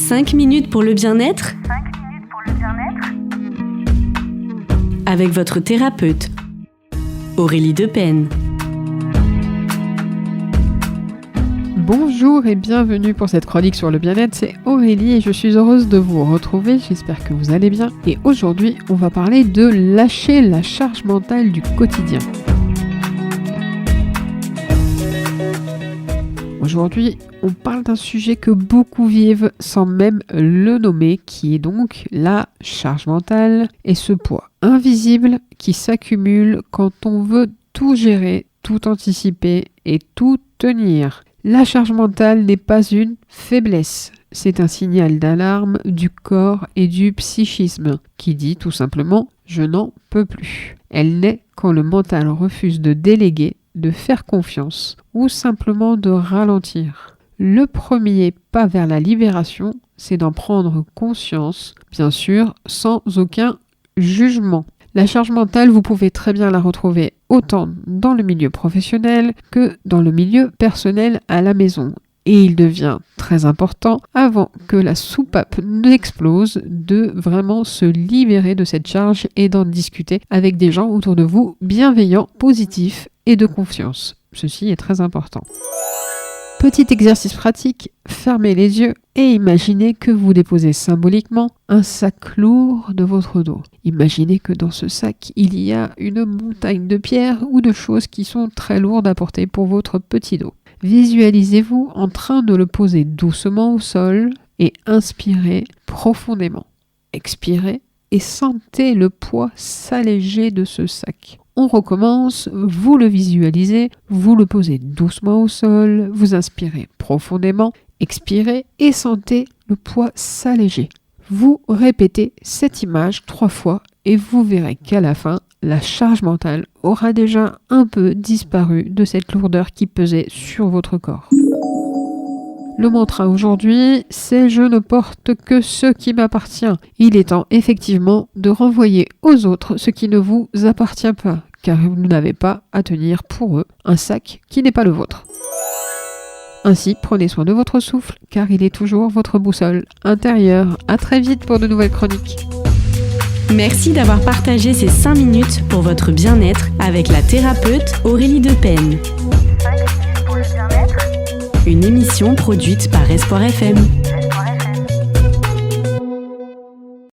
5 minutes pour le bien-être avec votre thérapeute, Aurélie Depen. Bonjour et bienvenue pour cette chronique sur le bien-être, c'est Aurélie et je suis heureuse de vous retrouver, j'espère que vous allez bien. Et aujourd'hui, on va parler de lâcher la charge mentale du quotidien. Aujourd'hui, on parle d'un sujet que beaucoup vivent sans même le nommer, qui est donc la charge mentale et ce poids invisible qui s'accumule quand on veut tout gérer, tout anticiper et tout tenir. La charge mentale n'est pas une faiblesse, c'est un signal d'alarme du corps et du psychisme qui dit tout simplement « je n'en peux plus ». Elle naît quand le mental refuse de déléguer, de faire confiance ou simplement de ralentir. Le premier pas vers la libération, c'est d'en prendre conscience, bien sûr, sans aucun jugement. La charge mentale, vous pouvez très bien la retrouver autant dans le milieu professionnel que dans le milieu personnel à la maison. Et il devient très important, avant que la soupape n'explose, de vraiment se libérer de cette charge et d'en discuter avec des gens autour de vous bienveillants, positifs et de confiance. Ceci est très important. Petit exercice pratique, fermez les yeux et imaginez que vous déposez symboliquement un sac lourd de votre dos. Imaginez que dans ce sac, il y a une montagne de pierres ou de choses qui sont très lourdes à porter pour votre petit dos. Visualisez-vous en train de le poser doucement au sol et inspirez profondément. Expirez et sentez le poids s'alléger de ce sac. On recommence, vous le visualisez, vous le posez doucement au sol, vous inspirez profondément, expirez et sentez le poids s'alléger. Vous répétez cette image 3 fois et vous verrez qu'à la fin, la charge mentale aura déjà un peu disparu de cette lourdeur qui pesait sur votre corps. Le mantra aujourd'hui, c'est « je ne porte que ce qui m'appartient ». Il est temps effectivement de renvoyer aux autres ce qui ne vous appartient pas, car vous n'avez pas à tenir pour eux un sac qui n'est pas le vôtre. Ainsi, prenez soin de votre souffle, car il est toujours votre boussole intérieure. À très vite pour de nouvelles chroniques. Merci d'avoir partagé ces 5 minutes pour votre bien-être avec la thérapeute Aurélie Depen. Une émission produite par Espoir FM.